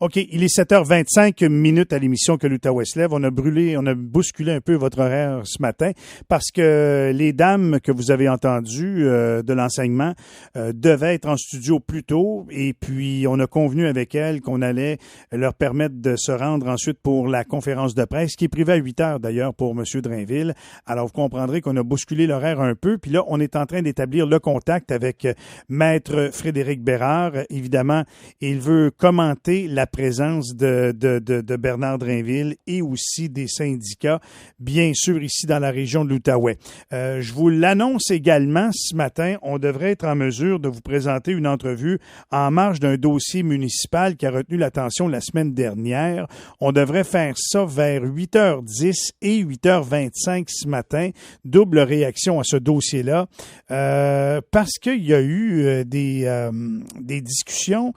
OK, il est 7h25 minutes à l'émission que l'Outaouais se lève. On a bousculé un peu votre horaire ce matin parce que les dames que vous avez entendues de l'enseignement devaient être en studio plus tôt et puis on a convenu avec elles qu'on allait leur permettre de se rendre ensuite pour la conférence de presse qui est prévue à 8 heures d'ailleurs pour M. Drainville. Alors vous comprendrez qu'on a bousculé l'horaire un peu puis là on est en train d'établir le contact avec Maître Frédéric Bérard. Évidemment, il veut commenter la présence de Bernard Drainville et aussi des syndicats, bien sûr, ici dans la région de l'Outaouais. Je vous l'annonce également ce matin, on devrait être en mesure de vous présenter une entrevue en marge d'un dossier municipal qui a retenu l'attention la semaine dernière. On devrait faire ça vers 8h10 et 8h25 ce matin. Double réaction à ce dossier-là parce qu'il y a eu des discussions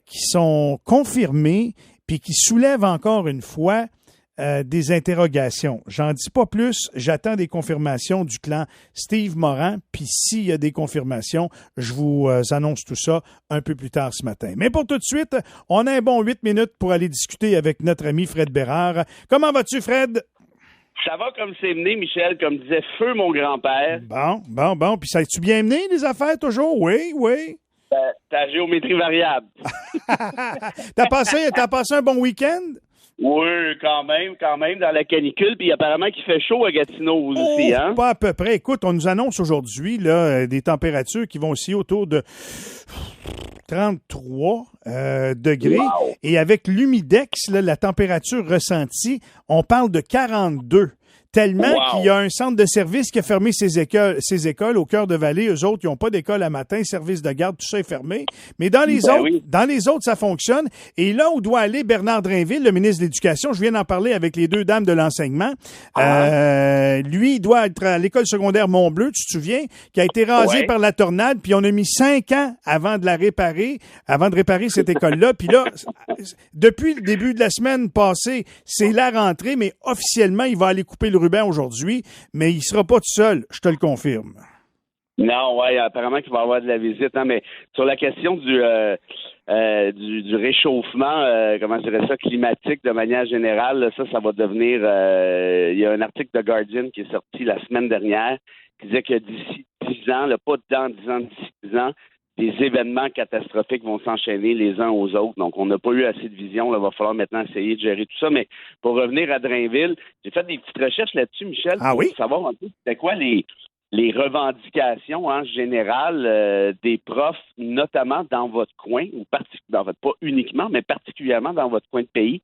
qui sont confirmés puis qui soulèvent encore une fois des interrogations. J'en dis pas plus, j'attends des confirmations du clan Steve Morin, puis s'il y a des confirmations, je vous annonce tout ça un peu plus tard ce matin. Mais pour tout de suite, on a un bon 8 minutes pour aller discuter avec notre ami Fred Bérard. Comment vas-tu, Fred? Ça va comme c'est mené, Michel, comme disait Feu mon grand-père. Bon. Puis ça a-tu bien mené, les affaires, toujours? Oui. Ta géométrie variable. T'as passé un bon week-end? Oui, quand même, dans la canicule. Puis apparemment qu'il fait chaud à Gatineau aussi, hein? Pas à peu près. Écoute, on nous annonce aujourd'hui là, des températures qui vont aussi autour de 33 degrés. Wow. Et avec l'humidex, là, la température ressentie, on parle de 42. Tellement qu'il y a un centre de service qui a fermé ses écoles au cœur de Vallée. Eux autres, ils n'ont pas d'école à matin, service de garde, tout ça est fermé. Mais dans les autres, ça fonctionne. Et là où doit aller Bernard Drainville, le ministre de l'Éducation, je viens d'en parler avec les deux dames de l'enseignement. Lui, il doit être à l'école secondaire Mont-Bleu, tu te souviens, qui a été rasée par la tornade, puis on a mis 5 ans avant de réparer cette école-là. Puis là, depuis le début de la semaine passée, c'est la rentrée, mais officiellement, il va aller couper le ruban aujourd'hui, mais il sera pas tout seul, je te le confirme. Non, apparemment qu'il va y avoir de la visite, hein, mais sur la question du réchauffement, comment je dirais ça, climatique de manière générale, là, ça va devenir... il y a un article de Guardian qui est sorti la semaine dernière qui disait que d'ici 10 ans, pas dans 10 ans, d'ici 10 ans, des événements catastrophiques vont s'enchaîner les uns aux autres. Donc, on n'a pas eu assez de vision. Il va falloir maintenant essayer de gérer tout ça. Mais pour revenir à Drainville, j'ai fait des petites recherches là-dessus, Michel, pour savoir un peu c'était quoi les revendications en général des profs, notamment dans votre coin, ou pas uniquement, mais particulièrement dans votre coin de pays.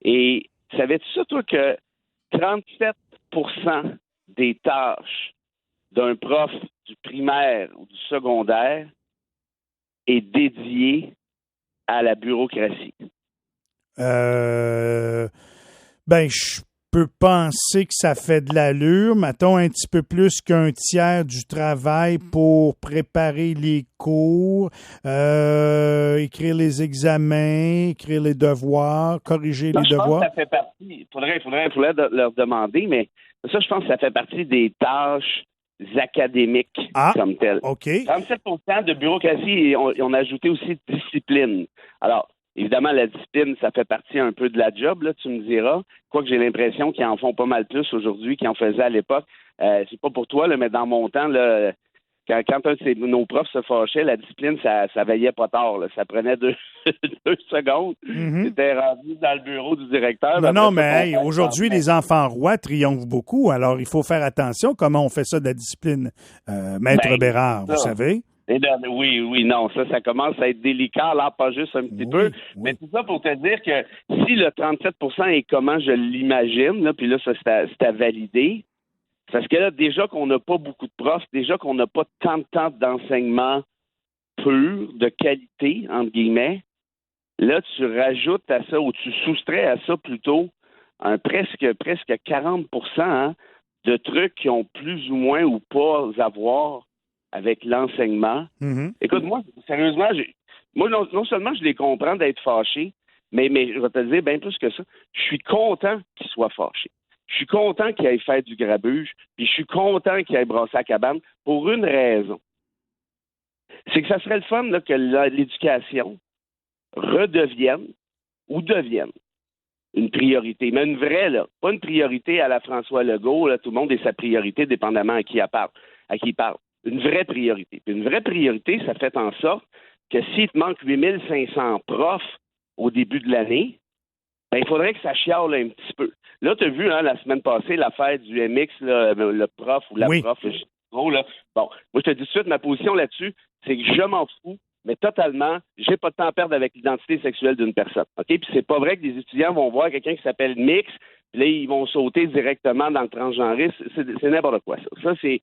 Et savais-tu ça, toi, que 37% des tâches d'un prof du primaire ou du secondaire est dédié à la bureaucratie? Je peux penser que ça fait de l'allure. Mettons un petit peu plus qu'un tiers du travail pour préparer les cours, écrire les examens, écrire les devoirs, corriger les devoirs. Ça fait partie. Il faudrait leur demander, mais ça, je pense que ça fait partie des tâches académiques comme telles. OK. 37% de bureaucratie et on a ajouté aussi discipline. Alors, évidemment, la discipline, ça fait partie un peu de la job, là, tu me diras. Quoique j'ai l'impression qu'ils en font pas mal plus aujourd'hui qu'ils en faisaient à l'époque. C'est pas pour toi, là, mais dans mon temps, là, quand un de nos profs se fâchait, la discipline, ça veillait pas tard. Là. Ça prenait 2 secondes. C'était rendu dans le bureau du directeur. Non, mais aujourd'hui, les enfants rois triomphent beaucoup. Alors, il faut faire attention comment on fait ça de la discipline. Maître Bérard, vous savez? Oui, non, ça commence à être délicat, là, pas juste un petit peu. Mais c'est ça pour te dire que si le 37% est comment je l'imagine, là, puis là, ça, c'est à valider, parce que là, déjà qu'on n'a pas beaucoup de profs, déjà qu'on n'a pas tant de temps d'enseignement pur, de qualité, entre guillemets, là, tu rajoutes à ça, ou tu soustrais à ça plutôt un presque 40% de trucs qui ont plus ou moins ou pas à voir avec l'enseignement. Écoute, moi, sérieusement, non seulement je les comprends d'être fâchés, mais je vais te dire bien plus que ça, je suis content qu'ils soient fâchés. Je suis content qu'il aille faire du grabuge, puis je suis content qu'il aille brasser la cabane pour une raison. C'est que ça serait le fun là, que l'éducation redevienne ou deviennent une priorité, mais une vraie, là, pas une priorité à la François Legault, là, tout le monde est sa priorité dépendamment à qui il parle. Une vraie priorité. Puis une vraie priorité, ça fait en sorte que s'il te manque 8500 profs au début de l'année, ben, il faudrait que ça chiale un petit peu. Là, tu as vu, hein, la semaine passée, l'affaire du MX, là, le prof ou la prof, là, là. Bon, moi, je te dis tout de suite, ma position là-dessus, c'est que je m'en fous, mais totalement, j'ai pas de temps à perdre avec l'identité sexuelle d'une personne. OK? Puis c'est pas vrai que des étudiants vont voir quelqu'un qui s'appelle Mix, puis là, ils vont sauter directement dans le transgenrisme. C'est n'importe quoi, ça. Ça, c'est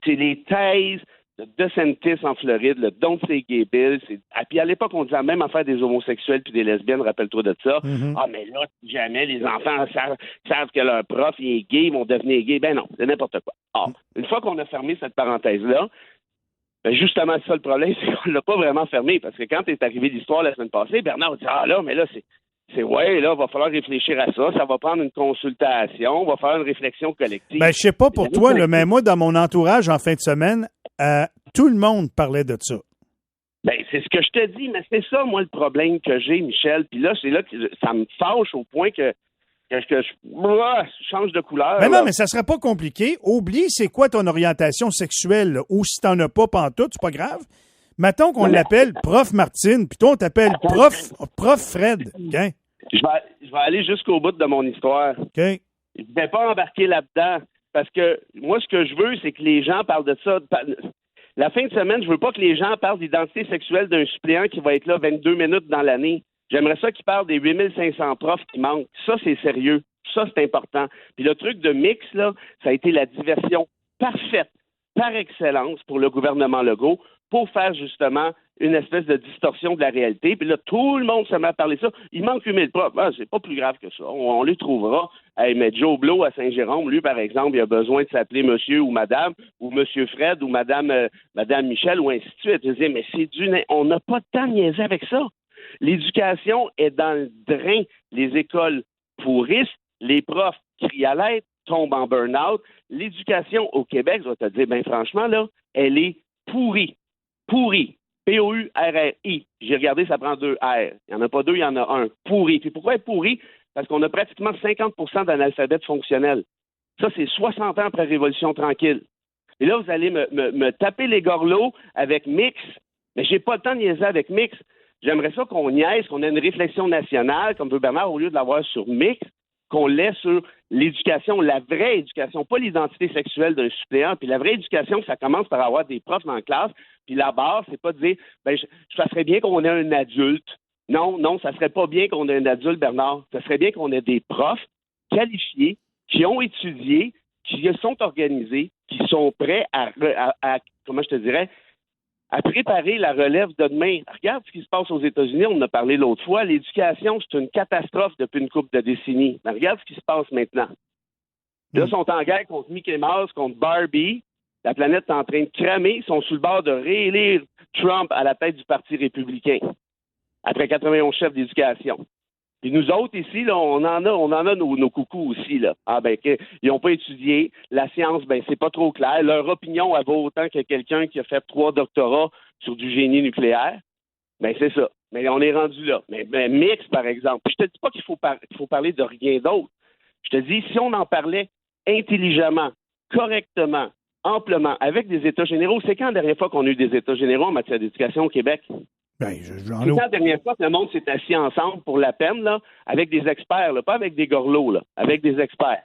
les thèses de DeSantis en Floride, le Don't Say Gay Bill. Puis à l'époque, on disait la même affaire des homosexuels puis des lesbiennes, rappelle-toi de ça. Mm-hmm. Ah, mais là, si jamais les enfants savent que leur prof il est gay, ils vont devenir gays. Ben non, c'est n'importe quoi. Ah, une fois qu'on a fermé cette parenthèse-là, ben justement, ça le problème, c'est qu'on ne l'a pas vraiment fermé. Parce que quand est arrivé l'histoire la semaine passée, Bernard dit mais là, ouais, là, il va falloir réfléchir à ça. Ça va prendre une consultation. On va faire une réflexion collective. Ben, je sais pas pour toi, là, mais moi, dans mon entourage, en fin de semaine, tout le monde parlait de ça. Ben, c'est ce que je te dis, mais c'est ça, moi, le problème que j'ai, Michel. Puis là, c'est là que ça me fâche au point que je change de couleur. Ben non, mais ça serait pas compliqué. Oublie c'est quoi ton orientation sexuelle, là, ou si t'en as pas pantoute, c'est pas grave. Mettons qu'on l'appelle Prof Martine, puis toi, on t'appelle Prof Fred. Okay? Je vais aller jusqu'au bout de mon histoire. Okay. Je ne vais pas embarquer là-dedans, parce que moi, ce que je veux, c'est que les gens parlent de ça. La fin de semaine, je veux pas que les gens parlent d'identité sexuelle d'un suppléant qui va être là 22 minutes dans l'année. J'aimerais ça qu'ils parlent des 8500 profs qui manquent. Ça, c'est sérieux. Ça, c'est important. Puis le truc de mix, là, ça a été la diversion parfaite, par excellence, pour le gouvernement Legault, pour faire justement une espèce de distorsion de la réalité. Puis là, tout le monde se met à parler de ça. Il manque 8000 profs. Ah, c'est pas plus grave que ça. On les trouvera. Hey, mais Joe Blow à Saint-Jérôme, lui, par exemple, il a besoin de s'appeler monsieur ou madame, ou monsieur Fred, ou madame Michel, ou ainsi de suite. Je disais, mais on n'a pas de temps de niaiser avec ça. L'éducation est dans le drain. Les écoles pourrissent. Les profs crient à l'aide, tombent en burn-out. L'éducation au Québec, je vais te dire, bien franchement, là, elle est pourrie. Pourri. P-O-U-R-R-I. J'ai regardé, ça prend 2 R. Il n'y en a pas 2, il y en a un. Pourri. Puis pourquoi est pourri? Parce qu'on a pratiquement 50 d'analphabètes fonctionnels. Ça, c'est 60 ans après la Révolution tranquille. Et là, vous allez me taper les gorlots avec Mix. Mais j'ai pas le temps de niaiser avec Mix. J'aimerais ça qu'on niaise, qu'on ait une réflexion nationale, comme veut Bernard, au lieu de l'avoir sur Mix, qu'on l'ait sur l'éducation, la vraie éducation, pas l'identité sexuelle d'un suppléant. Puis la vraie éducation, ça commence par avoir des profs dans la classe. Puis la base, c'est pas de dire, ça serait bien qu'on ait un adulte. Non, ça serait pas bien qu'on ait un adulte, Bernard. Ça serait bien qu'on ait des profs qualifiés, qui ont étudié, qui sont organisés, qui sont prêts à comment je te dirais, à préparer la relève de demain. Regarde ce qui se passe aux États-Unis, on en a parlé l'autre fois. L'éducation, c'est une catastrophe depuis une couple de décennies. Mais regarde ce qui se passe maintenant. Là, ils sont en guerre contre Mickey Mouse, contre Barbie. La planète est en train de cramer. Ils sont sur le bord de réélire Trump à la tête du Parti républicain, après 91 chefs d'éducation. Puis nous autres, ici, là, on en a nos coucous aussi, là. Ils n'ont pas étudié. La science, c'est pas trop clair. Leur opinion, elle vaut autant que quelqu'un qui a fait 3 doctorats sur du génie nucléaire. C'est ça. Mais on est rendu là. Mais Mix, par exemple. Puis je te dis pas qu'il faut parler de rien d'autre. Je te dis, si on en parlait intelligemment, correctement, amplement, avec des États généraux, c'est quand la dernière fois qu'on a eu des États généraux en matière d'éducation au Québec? C'est quand la dernière fois que le monde s'est assis ensemble pour la peine, là, avec des experts, là, pas avec des gorlots, là, avec des experts.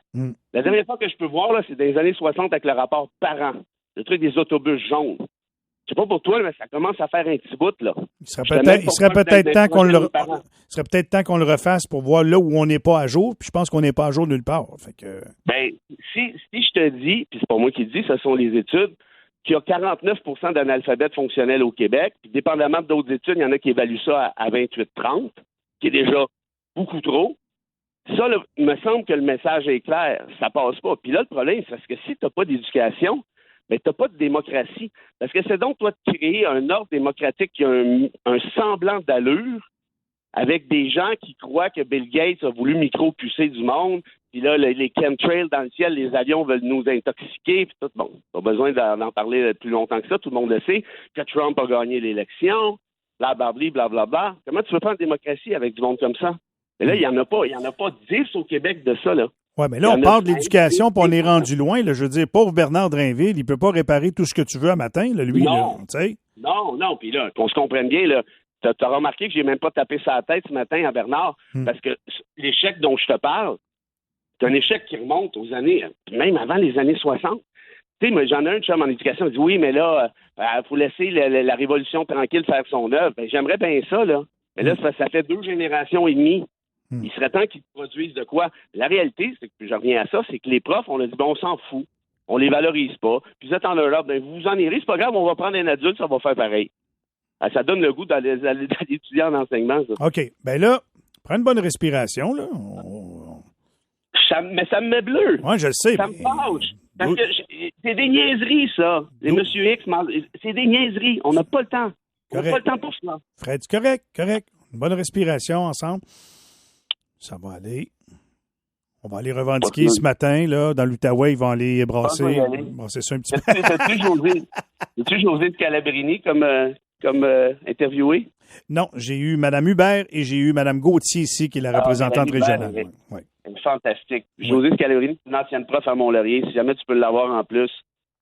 La dernière fois que je peux voir, là, c'est dans les années 60 avec le rapport Parent, le truc des autobus jaunes. Je sais pas pour toi, mais ça commence à faire un petit bout, là. Il serait peut-être temps qu'on le refasse pour voir là où on n'est pas à jour, puis je pense qu'on n'est pas à jour nulle part. Fait que... si je te dis, puis c'est pas moi qui le dis, ce sont les études, qu'il y a 49 d'analphabètes fonctionnels au Québec, puis dépendamment d'autres études, il y en a qui évaluent ça à 28-30, qui est déjà beaucoup trop. Ça, là, il me semble que le message est clair, ça passe pas. Puis là, le problème, c'est parce que si tu n'as pas d'éducation, tu n'as pas de démocratie. Parce que c'est donc, toi, de créer un ordre démocratique qui a un semblant d'allure avec des gens qui croient que Bill Gates a voulu micro-pucer du monde, puis là, les chemtrails dans le ciel, les avions veulent nous intoxiquer, puis tout. Bon, pas besoin d'en parler plus longtemps que ça, tout le monde le sait, que Trump a gagné l'élection, blablabla, blablabla. Comment tu veux faire une démocratie avec du monde comme ça? Mais là, il y en a pas 10 au Québec de ça, là. Oui, mais là, on parle de l'éducation, puis on est rendu loin. Là, je veux dire, pauvre Bernard Drainville, il peut pas réparer tout ce que tu veux à matin, là, lui. Non. Tu sais. Non. Puis là, qu'on se comprenne bien, là, t'as remarqué que j'ai même pas tapé sa tête ce matin à Bernard, parce que l'échec dont je te parle, c'est un échec qui remonte aux années, même avant les années 60. Tu sais, moi, j'en ai un chum en éducation, il dit oui, mais là, il faut laisser la Révolution tranquille faire son œuvre. Ben, j'aimerais bien ça, là. Mais là, ça fait 2 générations et demie. Il serait temps qu'ils produisent de quoi. La réalité, c'est que je reviens à ça, c'est que les profs, on a dit, bon, on s'en fout. On les valorise pas. Puis vous êtes en Europe, ben, vous vous en irez, c'est pas grave, on va prendre un adulte, ça va faire pareil. Ça donne le goût d'aller étudier en enseignement, ça. OK. Ben là, prends une bonne respiration, là. Mais ça me met bleu. Oui, je le sais. Ça me fâche. Parce que c'est des niaiseries, ça. Les Monsieur X, c'est des niaiseries. On n'a pas le temps. On n'a pas le temps pour ça. Fred, correct. Une bonne respiration ensemble. Ça va aller. On va aller revendiquer ce matin, là, dans l'Outaouais, ils vont aller brasser ça un petit peu. As-tu José de Calabrini comme interviewé? Non, j'ai eu Mme Hubert et j'ai eu Mme Gauthier ici, qui est la représentante régionale. Oui. Fantastique. José de Calabrini, une ancienne prof à Mont-Laurier. Si jamais tu peux l'avoir en plus,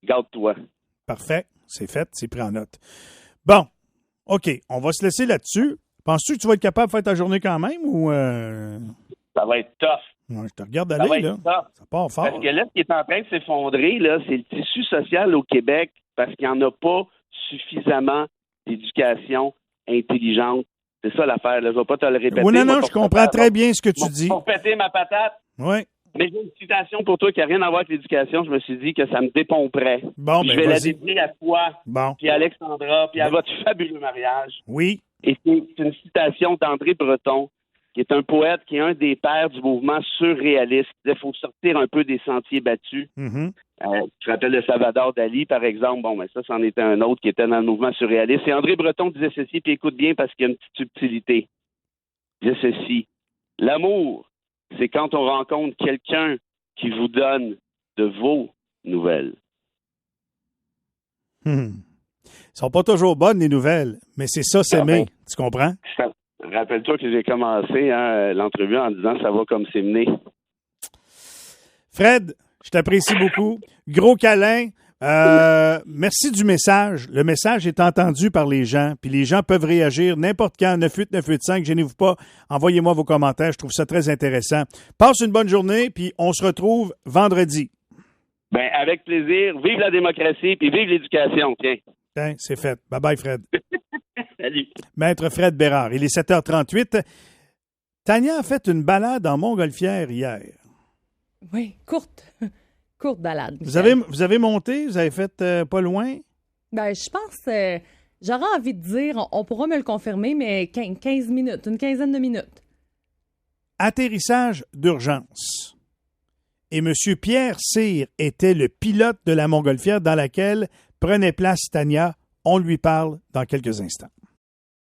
garde-toi. Parfait. C'est fait. C'est pris en note. Bon. OK. On va se laisser là-dessus. Penses-tu que tu vas être capable de faire ta journée quand même ou... Ça va être tough. Non, je te regarde aller, là. Ça part fort. Parce que là, ce qui est en train de s'effondrer, là, c'est le tissu social au Québec parce qu'il n'y en a pas suffisamment d'éducation intelligente. C'est ça l'affaire, là. Je ne vais pas te le répéter. Oui, non, je comprends très bien ce que tu dis. Pour péter ma patate. Oui. Mais j'ai une citation pour toi qui n'a rien à voir avec l'éducation. Je me suis dit que ça me dépomperait. Bon, je vais la dédier à toi, puis à Alexandra, puis à votre fabuleux mariage. Oui. Et c'est une citation d'André Breton, qui est un poète, qui est un des pères du mouvement surréaliste. Il faut sortir un peu des sentiers battus. Mm-hmm. Tu te rappelles de Salvador Dali, par exemple. Bon, mais ça, c'en était un autre qui était dans le mouvement surréaliste. Et André Breton disait ceci, puis écoute bien parce qu'il y a une petite subtilité. Il disait ceci. L'amour, c'est quand on rencontre quelqu'un qui vous donne de vos nouvelles. Ils sont pas toujours bonnes, les nouvelles, mais c'est ça, s'aimer. Tu comprends? Rappelle-toi que j'ai commencé l'entrevue en disant « ça va comme c'est mené ». Fred, je t'apprécie beaucoup. Gros câlin. Merci du message. Le message est entendu par les gens, puis les gens peuvent réagir n'importe quand, 98985, gênez-vous pas, envoyez-moi vos commentaires, je trouve ça très intéressant. Passe une bonne journée, puis on se retrouve vendredi. Ben, avec plaisir. Vive la démocratie, puis vive l'éducation, tiens. Tiens, c'est fait. Bye-bye, Fred. Salut. Maître Fred Bérard, il est 7h38. Tania a fait une balade en Montgolfière hier. Oui, courte balade. Vous avez monté? Vous avez fait pas loin? Ben, je pense, j'aurais envie de dire, on pourra me le confirmer, mais 15 minutes, une quinzaine de minutes. Atterrissage d'urgence. Et M. Pierre Cyr était le pilote de la Montgolfière dans laquelle prenait place Tania. On lui parle dans quelques instants.